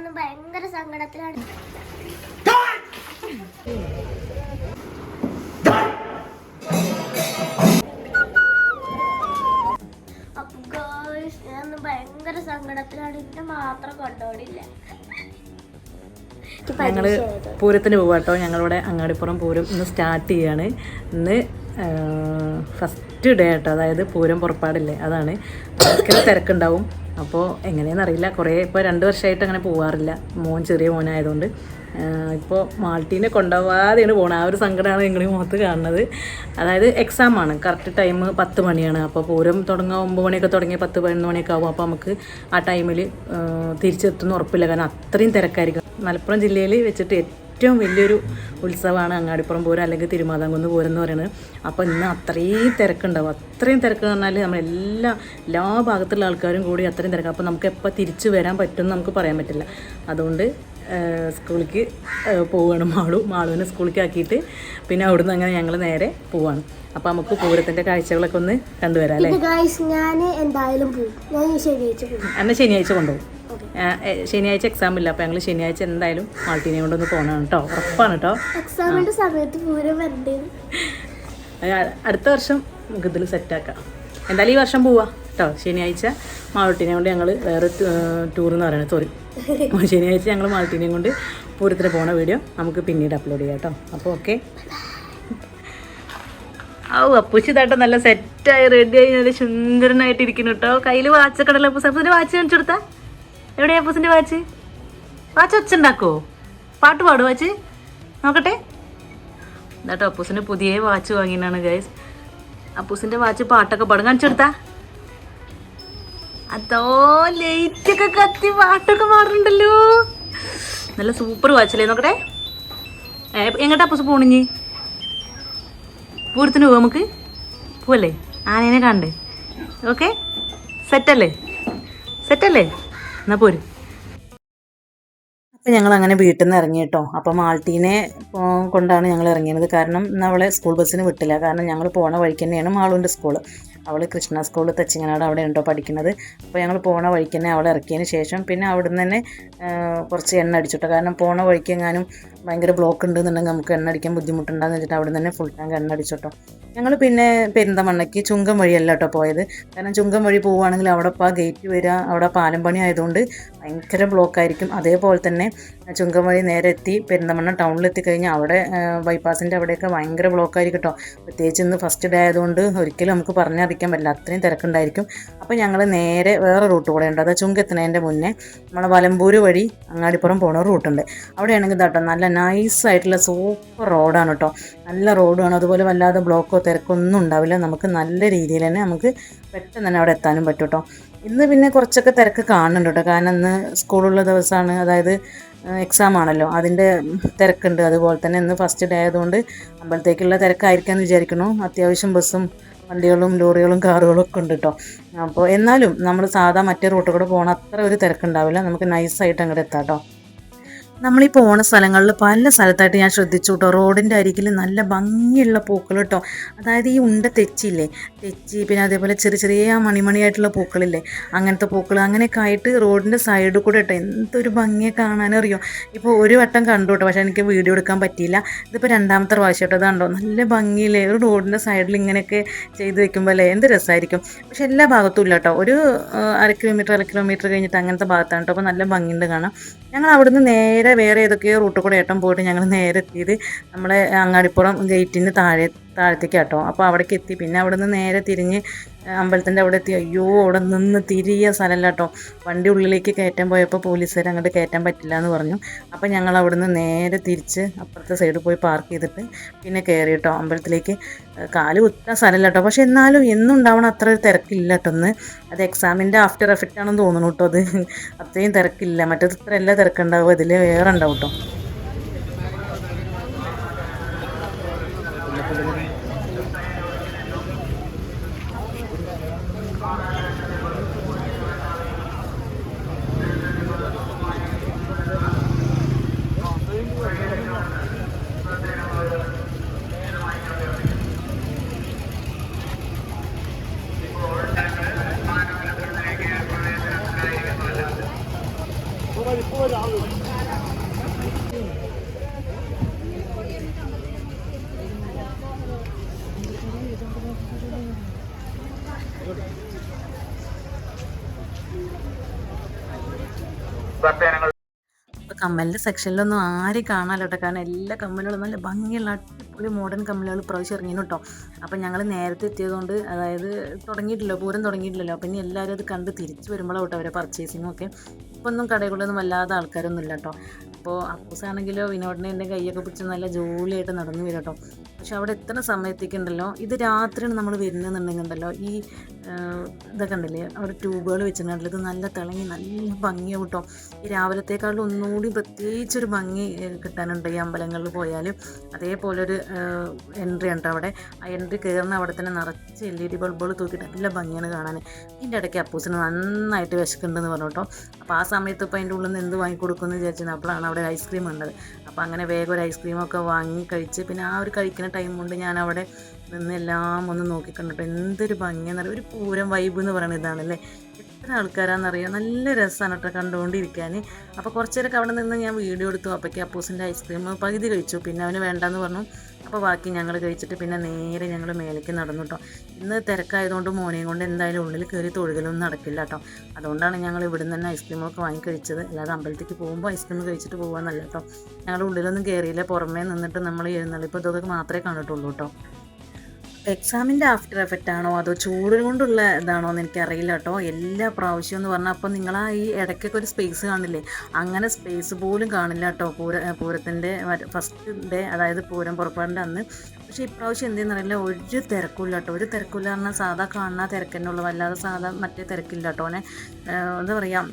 ഞാനൊന്ന് ഭയങ്കര സങ്കടത്തിലാണ്. അപ്പൊ ഗേൾസ് ഞാനൊന്ന് ഭയങ്കര സങ്കടത്തിലാണ്. എന്നെ മാത്രം കൊണ്ടോടില്ല. ഞങ്ങള് പൂരത്തിന് പോവാട്ടോ. ഞങ്ങളിവിടെ അങ്ങാടിപ്പുറം പൂരം ഇന്ന് സ്റ്റാർട്ട് ചെയ്യാണ്. ഇന്ന് ഫസ്റ്റ് ഡേ ആട്ടോ, അതായത് പൂരം പുറപ്പാടില്ലേ, അതാണ്. ഭയങ്കര തിരക്കുണ്ടാവും. അപ്പോൾ എങ്ങനെയാണെന്ന് അറിയില്ല, കുറേ ഇപ്പോൾ 2 വർഷമായിട്ട് അങ്ങനെ പോകാറില്ല, ചെറിയ മോനായതുകൊണ്ട്. ഇപ്പോൾ മാൾട്ടീനെ കൊണ്ടുപോകാതെയാണ് പോകണം. ആ ഒരു സങ്കടമാണ് നിങ്ങളുടെ മുഖത്ത് കാണുന്നത്. അതായത് എക്സാമാണ്, കറക്റ്റ് ടൈം 10 മണിയാണ്. അപ്പോൾ പൂരം തുടങ്ങാൻ 9 മണിയൊക്കെ തുടങ്ങി 10-11 മണിയൊക്കെ ആകും. അപ്പോൾ നമുക്ക് ആ ടൈമിൽ തിരിച്ചെത്തുന്ന ഉറപ്പില്ല, കാരണം അത്രയും തിരക്കായിരിക്കും. മലപ്പുറം ജില്ലയിൽ വെച്ചിട്ട് ഏറ്റവും വലിയൊരു ഉത്സവമാണ് അങ്ങാടിപ്പുറം പൂരം, അല്ലെങ്കിൽ തിരുമാതാംകുന്ന് പൂരം എന്ന് പറയുന്നത്. അപ്പോൾ ഇന്ന് അത്രയും തിരക്കുണ്ടാവും. അത്രയും തിരക്ക് എന്ന് പറഞ്ഞാൽ എല്ലാ ഭാഗത്തുള്ള ആൾക്കാരും കൂടി അത്രയും തിരക്ക്. അപ്പോൾ നമുക്ക് എപ്പോൾ തിരിച്ച് വരാൻ പറ്റുമെന്ന് നമുക്ക് പറയാൻ പറ്റില്ല. അതുകൊണ്ട് സ്കൂളിലേക്ക് പോവുകയാണ്. മാളുവിനെ സ്കൂളിലേക്ക് ആക്കിയിട്ട് പിന്നെ അവിടുന്ന് അങ്ങനെ ഞങ്ങൾ നേരെ പോവാണ്. അപ്പോൾ നമുക്ക് പൂരത്തിൻ്റെ കാഴ്ചകളൊക്കെ ഒന്ന് കണ്ടുവരാം അല്ലേ. ഞാൻ എന്തായാലും പോകും. എന്നാൽ ശനിയാഴ്ച കൊണ്ടുപോകും. ശനിയാഴ്ച എക്സാം ഇല്ല, അപ്പോൾ ഞങ്ങൾ ശനിയാഴ്ച എന്തായാലും മാൾട്ടീനെ കൊണ്ടൊന്ന് പോകണം കേട്ടോ. ഉറപ്പാണ് കേട്ടോ. എക്സാമിൻ്റെ സമയത്ത് പൂരം അടുത്ത വർഷം നമുക്ക് ഇതിൽ സെറ്റാക്കാം. എന്തായാലും ഈ വർഷം പോവാം കേട്ടോ. ശനിയാഴ്ച മാൾട്ടീനെ കൊണ്ട് ഞങ്ങൾ വേറെ ടൂർ എന്ന് പറയുന്നത്, സോറി, ശനിയാഴ്ച ഞങ്ങൾ മാൾട്ടീനെയും കൊണ്ട് പൂരത്തിന് പോണ വീഡിയോ നമുക്ക് പിന്നീട് അപ്ലോഡ് ചെയ്യാം കേട്ടോ. അപ്പോൾ ഓക്കെ. അപ്പൂച്ചി ഇതാട്ടോ നല്ല സെറ്റായി റെഡിയായി നല്ല സുന്ദരനായിട്ട് ഇരിക്കുന്നു കേട്ടോ. കയ്യിൽ വാച്ചൊക്കെ ഉണ്ടല്ലോ. അപ്പൂസിൻ്റെ വാച്ച് കാണിച്ചു കൊടുത്താൽ എവിടെയാ അപ്പൂസിൻ്റെ വാച്ച്? ഒച്ചുണ്ടാക്കുമോ? പാട്ട് പാടും വാച്ച്? നോക്കട്ടെ. ഇതാട്ടോ അപ്പൂസിന് പുതിയ വാച്ച് വാങ്ങിയതാണ് ഗൈസ്. അപ്പൂസിൻ്റെ വാച്ച് പാട്ടൊക്കെ പാടും. കാണിച്ചു കൊടുത്താ അതോ ലൈറ്റൊക്കെ കത്തി പാട്ടൊക്കെ പാടുന്നുണ്ടല്ലോ. നല്ല സൂപ്പർ വാച്ചല്ലേ. നോക്കട്ടെ. എങ്ങോട്ടാ അപ്പൂസ് പോണിഞ്ഞ്? പൂരത്തിന് പോവാം, നമുക്ക് പോവല്ലേ? ആനേനെ കാണണ്ടേ? ഓക്കെ, സെറ്റല്ലേ? എന്നാ പോര്. അപ്പോൾ ഞങ്ങൾ അങ്ങനെ വീട്ടിൽ നിന്ന് ഇറങ്ങി കേട്ടോ. അപ്പോൾ മാൾട്ടീനെ കൊണ്ടാണ് ഞങ്ങൾ ഇറങ്ങിയത്. കാരണം ഇന്ന് അവളെ സ്കൂൾ ബസ്സിന് വിട്ടില്ല. കാരണം ഞങ്ങൾ പോണ വഴിക്ക് തന്നെയാണ് മാളുവിൻ്റെ സ്കൂള്. അവൾ കൃഷ്ണ സ്കൂൾ തെച്ചിങ്ങനാട് അവിടെ ഉണ്ടോ പഠിക്കുന്നത്. അപ്പോൾ ഞങ്ങൾ പോണ വഴിക്ക് തന്നെ അവളെ ഇറക്കിയതിന് ശേഷം പിന്നെ അവിടെ നിന്ന് തന്നെ കുറച്ച് എണ്ണ അടിച്ചിട്ടോ. കാരണം പോണ വഴിക്ക് എങ്ങാനും ഭയങ്കര ബ്ലോക്ക് ഉണ്ടെന്നുണ്ടെങ്കിൽ നമുക്ക് എണ്ണ അടിക്കാൻ ബുദ്ധിമുട്ടുണ്ടാകുന്ന വെച്ചിട്ട് അവിടെ നിന്ന് തന്നെ ഫുൾ ടാങ്ക് എണ്ണ അടിച്ചിട്ടോ. ഞങ്ങൾ പിന്നെ പെരിന്തമണ്ണയ്ക്ക് ചുങ്കം വഴിയല്ല കേട്ടോ പോയത്. കാരണം ചുങ്കം വഴി പോവുകയാണെങ്കിൽ അവിടെ ഇപ്പോൾ ആ ഗേറ്റ് വരിക, അവിടെ പാലം പണി ആയതുകൊണ്ട് ഭയങ്കര ബ്ലോക്കായിരിക്കും. അതേപോലെ തന്നെ ചുങ്കം വഴി നേരെ എത്തി പെരിന്തമണ്ണ ടൗണിലെത്തി കഴിഞ്ഞാൽ അവിടെ ബൈപ്പാസിൻ്റെ അവിടെയൊക്കെ ഭയങ്കര ബ്ലോക്കായിരിക്കും കേട്ടോ. പ്രത്യേകിച്ച് ഇന്ന് ഫസ്റ്റ് ഡേ ആയതുകൊണ്ട് ഒരിക്കലും നമുക്ക് പറഞ്ഞറിയിക്കാൻ പറ്റില്ല, അത്രയും തിരക്കുണ്ടായിരിക്കും. അപ്പോൾ ഞങ്ങൾ നേരെ വേറെ റൂട്ട് കൂടെ ഉണ്ട്. അത് ചുങ്കെത്തുന്നതിൻ്റെ മുന്നേ നമ്മളെ വലമ്പൂര് വഴി അങ്ങാടിപ്പുറം പോകുന്ന റൂട്ടുണ്ട്. അവിടെയാണെങ്കിൽ കേട്ടോ നല്ല നൈസായിട്ടുള്ള സൂപ്പർ റോഡാണ് കേട്ടോ. നല്ല റോഡാണ്. അതുപോലെ വല്ലാതെ ബ്ലോക്കോ തിരക്കൊന്നും ഉണ്ടാവില്ല. നമുക്ക് നല്ല രീതിയിൽ തന്നെ നമുക്ക് പെട്ടെന്ന് തന്നെ അവിടെ എത്താനും പറ്റും കേട്ടോ. ഇന്ന് പിന്നെ കുറച്ചൊക്കെ തിരക്ക് കാണുന്നുണ്ട് കേട്ടോ. കാരണം ഇന്ന് സ്കൂളുള്ള ദിവസമാണ്, അതായത് എക്സാം ആണല്ലോ, അതിൻ്റെ തിരക്കുണ്ട്. അതുപോലെ തന്നെ ഇന്ന് ഫസ്റ്റ് ഡേ ആയതുകൊണ്ട് അമ്പലത്തേക്കുള്ള തിരക്കായിരിക്കാമെന്ന് വിചാരിക്കുന്നു. അത്യാവശ്യം ബസ്സും വണ്ടികളും ലോറികളും കാറുകളും ഒക്കെ ഉണ്ട് കേട്ടോ. അപ്പോൾ എന്നാലും നമ്മൾ സാധാ മറ്റേ റൂട്ട് കൂടെ പോകണം അത്ര ഒരു തിരക്കുണ്ടാവില്ല. നമുക്ക് നൈസായിട്ട് അങ്ങോട്ട് എത്താം കേട്ടോ. നമ്മളീ പോണ സ്ഥലങ്ങളിൽ പല സ്ഥലത്തായിട്ട് ഞാൻ ശ്രദ്ധിച്ചു കേട്ടോ, റോഡിൻ്റെ അരികിൽ നല്ല ഭംഗിയുള്ള പൂക്കൾ കേട്ടോ. അതായത് ഈ ഉണ്ട തെച്ചില്ലേ, പിന്നെ അതേപോലെ ചെറിയ മണിമണിയായിട്ടുള്ള പൂക്കളില്ലേ, അങ്ങനത്തെ പൂക്കൾ അങ്ങനെയൊക്കെ ആയിട്ട് റോഡിൻ്റെ സൈഡിൽ കൂടെ കേട്ടോ. എന്തൊരു ഭംഗിയെ കാണാനറിയോ. ഇപ്പോൾ ഒരു വട്ടം കണ്ടു കേട്ടോ, പക്ഷേ എനിക്ക് വീഡിയോ എടുക്കാൻ പറ്റിയില്ല. ഇതിപ്പോൾ 2ാമത്തെ പ്രാവശ്യം കേട്ടോ. ഇതാണ്ടോ നല്ല ഭംഗിയില്ലേ, ഒരു റോഡിൻ്റെ സൈഡിൽ ഇങ്ങനെയൊക്കെ ചെയ്ത് വെക്കുമ്പോൾ അല്ലേ എന്ത് രസമായിരിക്കും. പക്ഷെ എല്ലാ ഭാഗത്തും ഇല്ല കേട്ടോ, ഒരു അര കിലോമീറ്റർ കഴിഞ്ഞിട്ട് അങ്ങനത്തെ ഭാഗത്താണ് കേട്ടോ. അപ്പോൾ നല്ല ഭംഗിയുണ്ട് കാണാം. ഞങ്ങൾ അവിടുന്ന് നേരെ വേറെ ഏതൊക്കെയോ റൂട്ട് കൂടെ ഏട്ടം പോയിട്ട് ഞങ്ങൾ നേരെ എത്തിയത് നമ്മളെ അങ്ങാടിപ്പുറം ഗേറ്റിന് താഴത്തേക്ക് കേട്ടോ. അപ്പോൾ അവിടേക്ക് എത്തി. പിന്നെ അവിടെ നിന്ന് നേരെ തിരിഞ്ഞ് അമ്പലത്തിൻ്റെ അവിടെ എത്തി. അയ്യോ, അവിടെ നിന്ന് തിരിയ സ്ഥലമല്ല കേട്ടോ. വണ്ടി ഉള്ളിലേക്ക് കയറ്റാൻ പോയപ്പോൾ പോലീസുകാർ അങ്ങോട്ട് കയറ്റാൻ പറ്റില്ല എന്ന് പറഞ്ഞു. അപ്പോൾ ഞങ്ങൾ അവിടെ നിന്ന് നേരെ തിരിച്ച് അപ്പുറത്തെ സൈഡിൽ പോയി പാർക്ക് ചെയ്തിട്ട് പിന്നെ കയറി കേട്ടോ അമ്പലത്തിലേക്ക്. കാല് കുത്താൻ സ്ഥലമല്ല കേട്ടോ, പക്ഷെ എന്നാലും എന്നും ഉണ്ടാവണം അത്ര ഒരു തിരക്കില്ല കേട്ടോ. ഒന്ന് അത് എക്സാമിൻ്റെ ആഫ്റ്റർ എഫക്റ്റ് ആണെന്ന് തോന്നുന്നു കേട്ടോ. അത് അത്രയും തിരക്കില്ല. മറ്റേത് ഇത്ര എല്ലാ തിരക്കുണ്ടാവും, ഇതിൽ വേറെ ഉണ്ടാവും കേട്ടോ. അപ്പോൾ കമ്മലിൻ്റെ സെക്ഷനിലൊന്നും ആരും കാണാമല്ലോ കേട്ടോ, കാരണം എല്ലാ കമ്മലുകളും നല്ല ഭംഗിയുള്ള അടിപൊളി മോഡേൺ കമ്മലുകൾ പ്രാവശ്യം ഇറങ്ങിയിരുന്നു കേട്ടോ. അപ്പം ഞങ്ങൾ നേരത്തെ എത്തിയതുകൊണ്ട്, അതായത് പൂരം തുടങ്ങിയിട്ടില്ലല്ലോ, അപ്പം ഇനി എല്ലാവരും അത് കണ്ട് തിരിച്ച് വരുമ്പോഴാണ് കേട്ടോ അവരെ പർച്ചേസിങ്ങും ഒക്കെ. ഇപ്പം ഒന്നും കടകളിലൊന്നും വല്ലാതെ ആൾക്കാരൊന്നും ഇല്ല കേട്ടോ. അപ്പോൾ അപ്പൂസാണെങ്കിലോ വിനോദിനെ എൻ്റെ കൈയൊക്കെ പിടിച്ച് നല്ല ജോലിയായിട്ട് നടന്നു വരും കേട്ടോ. പക്ഷെ അവിടെ എത്തുന്ന സമയത്തേക്കുണ്ടല്ലോ, ഇത് രാത്രിയാണ് നമ്മൾ വരുന്നതെന്നുണ്ടെങ്കിലുണ്ടല്ലോ, ഈ ഇതൊക്കെ ഉണ്ടല്ലേ അവിടെ ട്യൂബുകൾ വെച്ചിട്ടുണ്ടല്ലോ, ഇത് നല്ല തിളങ്ങി നല്ല ഭംഗിയാവും കേട്ടോ. ഈ രാവിലത്തേക്കാളും ഒന്നുകൂടി പ്രത്യേകിച്ചൊരു ഭംഗി കിട്ടാനുണ്ട് ഈ അമ്പലങ്ങളിൽ പോയാൽ. അതേപോലെ ഒരു എൻട്രി ഉണ്ട് അവിടെ. ആ എൻട്രി കയറുന്ന അവിടെ തന്നെ നിറച്ച് LED ബൾബുകൾ തൂക്കിയിട്ട് നല്ല ഭംഗിയാണ് കാണാൻ. ഇതിൻ്റെ ഇടയ്ക്ക് അപ്പൂസിന് നന്നായിട്ട് വിശക്കുന്നുണ്ടെന്ന് പറഞ്ഞു കേട്ടോ. അപ്പോൾ ആ സമയത്ത് ഇപ്പോൾ അതിൻ്റെ ഉള്ളിൽ നിന്ന് എന്ത് വാങ്ങിക്കൊടുക്കുമെന്ന് വിചാരിച്ചിരുന്നു. അപ്പോഴാണ് അവിടെ ഒരു ഐസ്ക്രീം ഉള്ളത്. അപ്പോൾ അങ്ങനെ വേഗം ഒരു ഐസ്ക്രീമൊക്കെ വാങ്ങി കഴിച്ച്, പിന്നെ ആ ഒരു കഴിക്കുന്ന ടൈം കൊണ്ട് ഞാൻ അവിടെ നിന്ന് എല്ലാം ഒന്ന് നോക്കിക്കണ്ടിട്ടോ. എന്തൊരു ഭംഗിയെന്ന് പറയുക, ഒരു പൂരം വൈബ് എന്ന് പറയുന്നത് ഇതാണല്ലേ. എത്ര ആൾക്കാരാണെന്നറിയാം, നല്ല രസമാണ് കേട്ടോ കണ്ടുകൊണ്ടിരിക്കാൻ. അപ്പോൾ കുറച്ച് നേരമൊക്കെ അവിടെ നിന്ന് ഞാൻ വീഡിയോ എടുത്തു. അപ്പോഴേക്ക് അപ്പൂസിൻ്റെ ഐസ്ക്രീം പകുതി കഴിച്ചു, പിന്നെ അവന് വേണ്ടാന്ന് പറഞ്ഞു. അപ്പോൾ ബാക്കി ഞങ്ങൾ കഴിച്ചിട്ട് പിന്നെ നേരെ ഞങ്ങൾ മേലേക്ക് നടന്നു കേട്ടോ. ഇന്ന് തിരക്കായതുകൊണ്ട് മോനെയും കൊണ്ട് എന്തായാലും ഉള്ളിൽ കയറി തൊഴുകലൊന്നും നടക്കില്ല കേട്ടോ. അതുകൊണ്ടാണ് ഞങ്ങൾ ഇവിടെ നിന്ന് തന്നെ ഐസ്ക്രീമൊക്കെ വാങ്ങി കഴിച്ചത്. അല്ലാതെ അമ്പലത്തേക്ക് പോകുമ്പോൾ ഐസ്ക്രീം കഴിച്ചിട്ട് പോകാമെന്നല്ല കേട്ടോ. ഞങ്ങൾ ഉള്ളിലൊന്നും കയറിയില്ല, പുറമേ നിന്നിട്ട് നമ്മൾ എഴുന്നള്ളിപ്പോൾ ഇതൊക്കെ മാത്രമേ കണ്ടിട്ടുള്ളൂ കേട്ടോ. എക്സാമിൻ്റെ ആഫ്റ്റർ എഫക്റ്റ് ആണോ അതോ ചൂട് കൊണ്ടുള്ള ഇതാണോ എന്ന് എനിക്കറിയില്ല കേട്ടോ. എല്ലാ പ്രാവശ്യം എന്ന് പറഞ്ഞാൽ അപ്പോൾ നിങ്ങളാ ഈ ഇടയ്ക്കൊക്കെ ഒരു സ്പേസ് കാണില്ലേ, അങ്ങനെ സ്പേസ് പോലും കാണില്ല കേട്ടോ പൂരത്തിൻ്റെ ഫസ്റ്റ് ഡേ, അതായത് പൂരം പുറപ്പാടിൻ്റെ അന്ന്. പക്ഷേ ഇപ്രാവശ്യം എന്തെന്ന് അറിയില്ല, ഒരു തിരക്കില്ല കേട്ടോ. ഒരു തിരക്കില്ല പറഞ്ഞാൽ സാധാ കാണുന്ന തിരക്ക് തന്നെ ഉള്ളൂ, അല്ലാതെ സാധാ മറ്റേ തിരക്കില്ല കേട്ടോ. എന്താ പറയുക,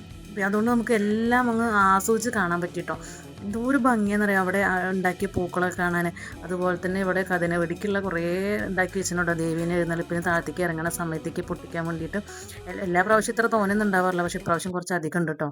അതുകൊണ്ട് നമുക്ക് എല്ലാം അങ്ങ് ആസ്വദിച്ച് കാണാൻ പറ്റിട്ടോ. എന്തോ ഒരു ഭംഗിയെന്ന് പറയാം അവിടെ ഉണ്ടാക്കിയ പൂക്കളൊക്കെ കാണാൻ. അതുപോലെ തന്നെ ഇവിടെ കഥന വെടിക്കുള്ള കുറേ ഉണ്ടാക്കി വെച്ചിട്ടുണ്ടോ, ദേവീനെ എഴുന്നള്ളിപ്പിന് താഴത്തേക്ക് ഇറങ്ങുന്ന സമയത്തേക്ക് പൊട്ടിക്കാൻ വേണ്ടിയിട്ട്. എല്ലാ പ്രാവശ്യം ഇത്ര തോനെയൊന്നും ഉണ്ടാവാറില്ല, പക്ഷേ ഇപ്രാവശ്യം കുറച്ച് അധികം ഉണ്ട് കേട്ടോ.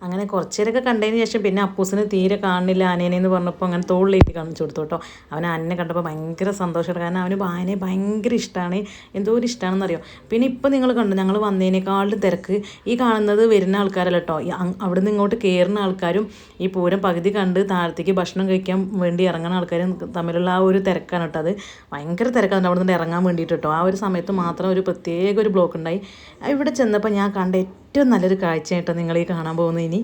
അങ്ങനെ കുറച്ച് നേരമൊക്കെ കണ്ടതിന് ശേഷം പിന്നെ അപ്പൂസിന് തീരെ കാണുന്നില്ല ആനേനെന്ന് പറഞ്ഞപ്പോൾ അങ്ങനെ തോളിലേറ്റ് കാണിച്ചു കൊടുത്തു കേട്ടോ. അവൻ ആനനെ കണ്ടപ്പോൾ ഭയങ്കര സന്തോഷമാണ്, കാരണം അവന് ആനയെ ഭയങ്കര ഇഷ്ടമാണ്, എന്തോ ഒരു ഇഷ്ടമാണെന്ന് അറിയോ. പിന്നെ ഇപ്പോൾ നിങ്ങൾ കണ്ടു, ഞങ്ങൾ വന്നതിനേക്കാളും തിരക്ക് ഈ കാണുന്നത് വരുന്ന ആൾക്കാരല്ല കേട്ടോ. അവിടെ നിന്ന് ഇങ്ങോട്ട് കയറുന്ന ആൾക്കാരും ഈ പൂരം പകുതി കണ്ട് താഴത്തേക്ക് ഭക്ഷണം കഴിക്കാൻ വേണ്ടി ഇറങ്ങുന്ന ആൾക്കാരും തമ്മിലുള്ള ആ ഒരു തിരക്കാണ് കേട്ടോ. അത് ഭയങ്കര തിരക്കാണ് അവിടെ നിന്ന് ഇറങ്ങാൻ വേണ്ടിയിട്ട് കേട്ടോ. ആ ഒരു സമയത്ത് മാത്രം ഒരു പ്രത്യേക ഒരു ബ്ലോക്ക് ഉണ്ടായി. ഇവിടെ ചെന്നപ്പോൾ ഞാൻ കണ്ട ഏറ്റവും നല്ലൊരു കാഴ്ചയായിട്ടോ നിങ്ങൾ ഈ കാണാൻ പോകുന്നത്. ഇനി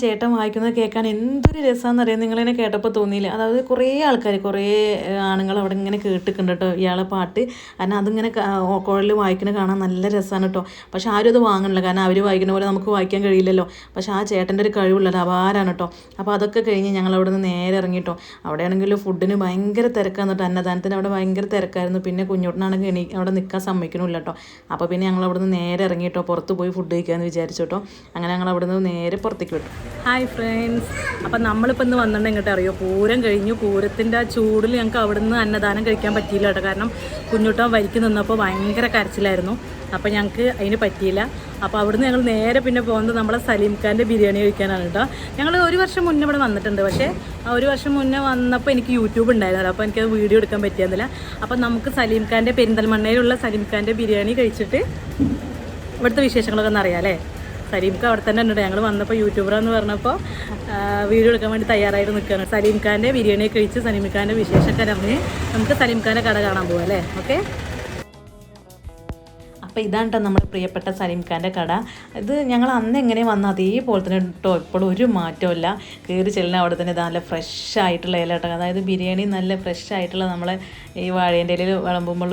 ചേട്ടൻ വായിക്കുന്നത് കേൾക്കാൻ എന്തൊരു രസമാണെന്ന് അറിയാം. നിങ്ങളെന്നെ കേട്ടപ്പോൾ തോന്നിയില്ല. അതായത് കുറേ ആൾക്കാർ കുറേ ആണുങ്ങൾ അവിടെ ഇങ്ങനെ കേട്ടിട്ടുണ്ട് കേട്ടോ ഇയാളെ പാട്ട്. കാരണം അതിങ്ങനെ കുഴൽ വായിക്കുന്നത് കാണാൻ നല്ല രസമാണ് കേട്ടോ. പക്ഷെ ആരും അത് വാങ്ങണില്ല, കാരണം അവർ വായിക്കുന്ന പോലെ നമുക്ക് വായിക്കാൻ കഴിയില്ലല്ലോ. പക്ഷേ ആ ചേട്ടൻ്റെ ഒരു കഴിവുള്ളത് അപാരാണ് കേട്ടോ. അപ്പോൾ അതൊക്കെ കഴിഞ്ഞ് ഞങ്ങൾ അവിടെ നിന്ന് നേരെ ഇറങ്ങിട്ടോ. അവിടെയാണെങ്കിൽ ഫുഡിന് ഭയങ്കര തിരക്കാന്ന് കേട്ടോ. അന്നദാനത്തിന് അവിടെ ഭയങ്കര തിരക്കായിരുന്നു. പിന്നെ കുഞ്ഞോട്ടനാണെങ്കിൽ അവിടെ നിൽക്കാൻ സമ്മതിക്കണില്ല കേട്ടോ. അപ്പോൾ പിന്നെ ഞങ്ങൾ അവിടെ നിന്ന് നേരെ ഇറങ്ങിയിട്ടോ, പുറത്ത് പോയി ഫുഡ് കഴിക്കാമെന്ന് വിചാരിച്ചു കേട്ടോ. അങ്ങനെ ഞങ്ങൾ അവിടെ നിന്ന് നേരെ പുറത്തേക്ക് വിട്ടു. ഹായ് ഫ്രണ്ട്സ്, അപ്പം നമ്മളിപ്പോൾ ഇന്ന് വന്നിട്ടുണ്ടെങ്കിൽ ഇങ്ങോട്ട് അറിയോ, പൂരം കഴിഞ്ഞു. പൂരത്തിൻ്റെ ആ ചൂടിൽ ഞങ്ങൾക്ക് അവിടെ നിന്ന് അന്നദാനം കഴിക്കാൻ പറ്റിയില്ല കേട്ടോ. കാരണം കുഞ്ഞുട്ടൻ വരിക്ക് നിന്നപ്പോൾ ഭയങ്കര കരച്ചിലായിരുന്നു. അപ്പോൾ ഞങ്ങൾക്ക് അതിന് പറ്റിയില്ല. അപ്പോൾ അവിടുന്ന് ഞങ്ങൾ നേരെ പിന്നെ പോകുന്നത് നമ്മളെ സലീം ഖാൻ്റെ ബിരിയാണി കഴിക്കാനാണ് കേട്ടോ. ഞങ്ങൾ ഒരു വർഷം മുന്നേ ഇവിടെ വന്നിട്ടുണ്ട്. പക്ഷേ ആ ഒരു വർഷം മുന്നേ വന്നപ്പോൾ എനിക്ക് യൂട്യൂബ് ഉണ്ടായിരുന്നില്ല, അപ്പോൾ എനിക്കത് വീഡിയോ എടുക്കാൻ പറ്റിയിരുന്നില്ല. അപ്പോൾ നമുക്ക് സലീം ഖാൻ്റെ പെരിന്തൽമണ്ണയിലുള്ള സലീം ഖാൻ്റെ ബിരിയാണി കഴിച്ചിട്ട് ഇവിടുത്തെ വിശേഷങ്ങളൊക്കെ ഒന്ന് അറിയാം അല്ലേ. സലീം ഖാൻ അവിടെ തന്നെ ഉണ്ട്. ഞങ്ങൾ വന്നപ്പോൾ യൂട്യൂബറാന്ന് പറഞ്ഞപ്പോൾ വീഡിയോ എടുക്കാൻ വേണ്ടി തയ്യാറായിട്ട് നിൽക്കുകയാണ്. സലീം ഖാൻ്റെ ബിരിയാണി കഴിച്ച് സലീം ഖാൻ്റെ വിശേഷമൊക്കെ അറിഞ്ഞ് നമുക്ക് സലീം ഖാൻ്റെ കട കാണാൻ പോകാം അല്ലേ. ഓക്കെ, അപ്പോൾ ഇതാണ് കേട്ടോ നമ്മുടെ പ്രിയപ്പെട്ട സലീം ഖാൻ്റെ കട. ഇത് ഞങ്ങൾ അന്ന് എങ്ങനെ വന്ന അതേപോലെ തന്നെ കേട്ടോ, ഇപ്പോഴും ഒരു മാറ്റമില്ല. കയറി ചെല്ലുന്ന അവിടെ തന്നെ നല്ല ഫ്രഷ് ആയിട്ടുള്ള ഇല കേട്ടോ. അതായത് ബിരിയാണി നല്ല ഫ്രഷ് ആയിട്ടുള്ള നമ്മളെ ഈ വാഴേൻ്റെ ഇലയിൽ വിളമ്പുമ്പോൾ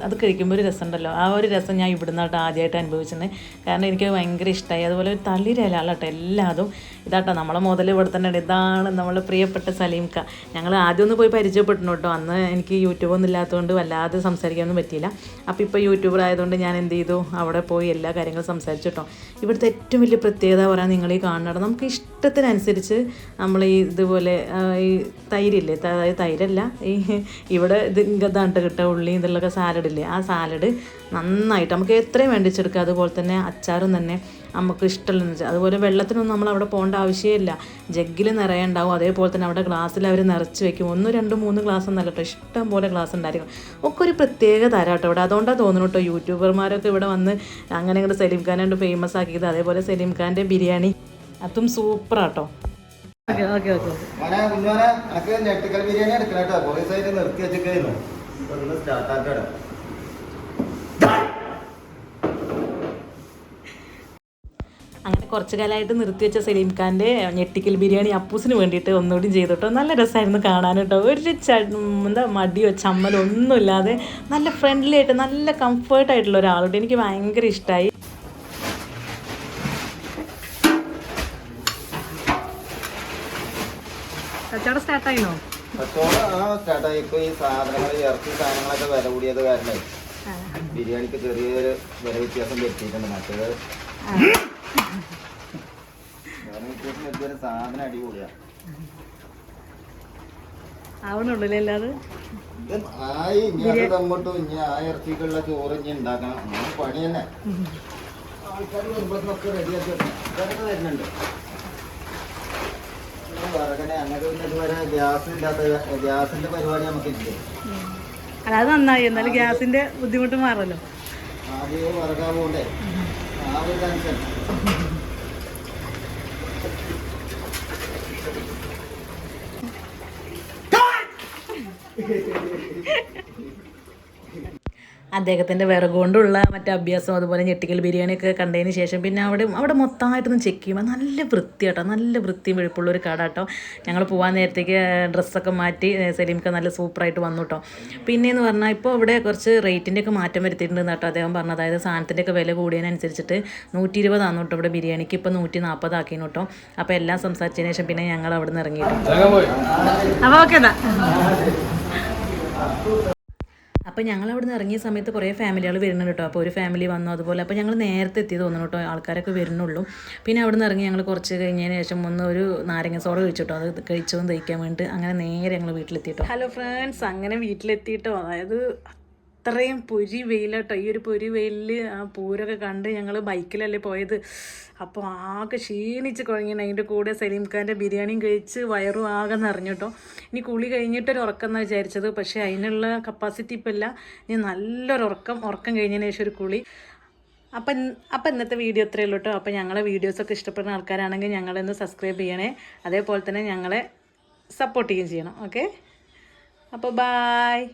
അത് കഴിക്കുമ്പോൾ ഒരു രസമുണ്ടല്ലോ. ആ ഒരു രസം ഞാൻ ഇവിടുന്ന് കേട്ടോ ആദ്യമായിട്ട് അനുഭവിച്ചത്. കാരണം എനിക്ക് ഭയങ്കര ഇഷ്ടമായി. അതുപോലെ ഒരു തളിരിലാണ് കേട്ടോ എല്ലാതും. ഇതാട്ടോ നമ്മളെ മുതൽ ഇവിടെ തന്നെ ഉണ്ട്. ഇതാണ് നമ്മളെ പ്രിയപ്പെട്ട സലീം ഖാൻ. ഞങ്ങൾ ആദ്യം ഒന്ന് പോയി പരിചയപ്പെട്ടിരുന്നു കേട്ടോ. അന്ന് എനിക്ക് യൂട്യൂബൊന്നും ഇല്ലാത്തതുകൊണ്ട് വല്ലാതെ സംസാരിക്കാനൊന്നും പറ്റിയില്ല. അപ്പോൾ ഇപ്പോൾ യൂട്യൂബർ ആയതുകൊണ്ട് ഞാൻ എന്ത് ചെയ്തു, അവിടെ പോയി എല്ലാ കാര്യങ്ങളും സംസാരിച്ചു കേട്ടോ. ഇവിടുത്തെ ഏറ്റവും വലിയ പ്രത്യേകത പറയാൻ നിങ്ങൾ ഈ കാണണം, നമുക്ക് ഇഷ്ടത്തിനനുസരിച്ച് നമ്മൾ ഈ ഇതുപോലെ ഈ തൈരില്ലേ, അതായത് തൈരല്ല, ഇവിടെ ഇതാണ് കിട്ടുക, ഉള്ളി ഇതിലൊക്കെ സാലഡില്ലേ, ആ സാലഡ് നന്നായിട്ട് നമുക്ക് എത്രയും വേണ്ടിച്ചെടുക്കുക. അതുപോലെ തന്നെ അച്ചാറും തന്നെ നമുക്ക് ഇഷ്ടമുള്ളതെന്ന് വെച്ചാൽ. അതുപോലെ വെള്ളത്തിനൊന്നും നമ്മൾ അവിടെ പോകേണ്ട ആവശ്യമില്ല. ജഗ്ഗിൽ നിറയുണ്ടാവും. അതേപോലെ തന്നെ അവിടെ ഗ്ലാസ്സിൽ അവർ നിറച്ച് വെക്കും. 1, 2, 3 ഗ്ലാസ് എന്നല്ല കേട്ടോ, ഇഷ്ടം പോലെ ഗ്ലാസ് ഉണ്ടായിരിക്കും. ഒക്കെ ഒരു പ്രത്യേക തരാം കേട്ടോ ഇവിടെ. അതുകൊണ്ടാണ് തോന്നുന്നു കേട്ടോ യൂട്യൂബർമാരൊക്കെ ഇവിടെ വന്ന് അങ്ങനെ ഇങ്ങോട്ട് സലീം ഖാനെ ഫേമസ് ആക്കിയത്. അതേപോലെ സലീം ഖാൻ്റെ ബിരിയാണി അതും സൂപ്പറാട്ടോ. നെട്ടിക്കൽ ബിരിയാണി എടുക്കണം കേട്ടോ. കുറേ സൈഡ് നിർത്തി വെച്ചിരിക്കുന്നു. സ്റ്റാർട്ടാക്കാം. അങ്ങനെ കുറച്ച് കാലമായിട്ട് നിർത്തി വെച്ച സലീം ഖാൻ്റെ ഞെട്ടിക്കൽ ബിരിയാണി അപ്പൂസിന് വേണ്ടിയിട്ട് ഒന്നുകൂടി ചെയ്തിട്ടോ. നല്ല രസമായിരുന്നു കാണാൻ കേട്ടോ. ഒരു മടിയോ ചമ്മലോ ഒന്നുമില്ലാതെ നല്ല ഫ്രണ്ട്ലി ആയിട്ട് നല്ല കംഫേർട്ടായിട്ടുള്ള ഒരാളുണ്ട്. എനിക്ക് ഭയങ്കര ഇഷ്ടമായി. കച്ചവടം സ്റ്റാർട്ടായിനോ? സ്റ്റാർട്ടായി. ഇപ്പോൾ ഈ സാധനങ്ങൾ ഇറച്ചി സാധനങ്ങളൊക്കെ വില കൂടിയത് കാരണമായി ബിരിയാണിക്ക് ചെറിയൊരു വില വ്യത്യാസം വരുത്തിയിട്ടുണ്ട്. മറ്റേത് സാധനം അടിപൊളിയാ ആവണുള്ളൂ അല്ലാതെ ആയി. ഇനി അങ്ങോട്ടും ഇനി ആ ഇറച്ചിക്കുള്ള ചോറ് ഇനി ഉണ്ടാക്കണം. പണി തന്നെ. ആൾക്കാർ വരുമ്പോഴൊക്കെ റെഡിയാക്കി ഇതൊക്കെ വരുന്നുണ്ട്. വറകനെ അങ്ങനത്തെ പിന്നെ ഇതുവരെ ഗ്യാസിന്റെ പരിപാടി നമുക്കില്ലേ. അത് നന്നായി. എന്നാലും ഗ്യാസിന്റെ ബുദ്ധിമുട്ട് മാറല്ലോ. ആദ്യം വറകാൻ പോകണ്ടേ, ആ ഒരു ടെൻഷൻ. അദ്ദേഹത്തിൻ്റെ വിറകുകൊണ്ടുള്ള മറ്റേ അഭ്യാസം, അതുപോലെ ഞെട്ടിക്കൽ ബിരിയാണിയൊക്കെ കണ്ടതിന് ശേഷം പിന്നെ അവിടെ മൊത്തമായിട്ടൊന്ന് ചെക്ക് ചെയ്യുമ്പോൾ നല്ല വൃത്തിയാട്ടോ, നല്ല വൃത്തിയും വെളുപ്പുള്ളൊരു കട കേട്ടോ. ഞങ്ങൾ പോകാൻ നേരത്തേക്ക് ഡ്രസ്സൊക്കെ മാറ്റി സലീംക്ക് നല്ല സൂപ്പറായിട്ട് വന്നു കേട്ടോ. പിന്നെയെന്ന് പറഞ്ഞാൽ ഇപ്പോൾ ഇവിടെ കുറച്ച് റേറ്റിൻ്റെയൊക്കെ മാറ്റം വരുത്തിയിട്ടുണ്ട് കേട്ടോ അദ്ദേഹം പറഞ്ഞു. അതായത് സാധനത്തിൻ്റെയൊക്കെ വില കൂടിയതിനനുസരിച്ചിട്ട് 120 ആണ് കേട്ടോ ഇവിടെ ബിരിയാണിക്ക്, ഇപ്പോൾ 140 ആക്കിന് കേട്ടോ. അപ്പോൾ എല്ലാം സംസാരിച്ചതിന് ശേഷം പിന്നെ ഞങ്ങൾ അവിടെ നിന്ന് ഇറങ്ങി. അപ്പോൾ ഓക്കെ എന്നാ. അപ്പോൾ ഞങ്ങൾ അവിടെ നിന്ന് ഇറങ്ങിയ സമയത്ത് കുറേ ഫാമിലികൾ വരുന്നുണ്ട് കേട്ടോ. അപ്പോൾ ഒരു ഫാമിലി വന്നു അതുപോലെ. അപ്പോൾ ഞങ്ങൾ നേരത്തെ എത്തി തോന്നുന്നു കേട്ടോ, ആൾക്കാരൊക്കെ വരുന്നുള്ളൂ. പിന്നെ അവിടെ നിന്ന് ഇറങ്ങി ഞങ്ങൾ കുറച്ച് കഴിഞ്ഞതിന് ശേഷം ഒരു നാരങ്ങ സോഡ കഴിച്ചിട്ടോ. അത് കഴിച്ചോന്ന് തയ്ക്കാൻ വേണ്ടിയിട്ട് അങ്ങനെ നേരെ ഞങ്ങൾ വീട്ടിലെത്തിയിട്ടോ. ഹലോ ഫ്രണ്ട്സ്, അങ്ങനെ വീട്ടിലെത്തിയിട്ടോ. അതായത് അത്രയും പൊരി വെയിലാട്ടോ. ഈ ഒരു പൊരി വെയിലിൽ ആ പൂരൊക്കെ കണ്ട് ഞങ്ങൾ ബൈക്കിലല്ലേ പോയത്. അപ്പോൾ ആകെ ക്ഷീണിച്ച് കുഴങ്ങിയാണ്. അതിൻ്റെ കൂടെ സലീം ഖാൻ്റെ ബിരിയാണിയും കഴിച്ച് വയറും ആകെ നിറഞ്ഞു കേട്ടോ. ഇനി കുളി കഴിഞ്ഞിട്ടൊരു ഉറക്കം എന്നാണ് വിചാരിച്ചത്. പക്ഷേ അതിനുള്ള കപ്പാസിറ്റി ഇപ്പം ഇല്ല. ഇനി നല്ലൊരു ഉറക്കം കഴിഞ്ഞതിന് ശേഷം ഒരു കുളി. അപ്പം ഇന്നത്തെ വീഡിയോ ഇത്രയേ ഉള്ളൂ കേട്ടോ. അപ്പോൾ ഞങ്ങളെ വീഡിയോസൊക്കെ ഇഷ്ടപ്പെടുന്ന ആൾക്കാരാണെങ്കിൽ ഞങ്ങളൊന്ന് സബ്സ്ക്രൈബ് ചെയ്യണേ. അതേപോലെ തന്നെ ഞങ്ങളെ സപ്പോർട്ട് ചെയ്യുകയും ചെയ്യണം. ഓക്കെ, അപ്പോൾ ബായ്.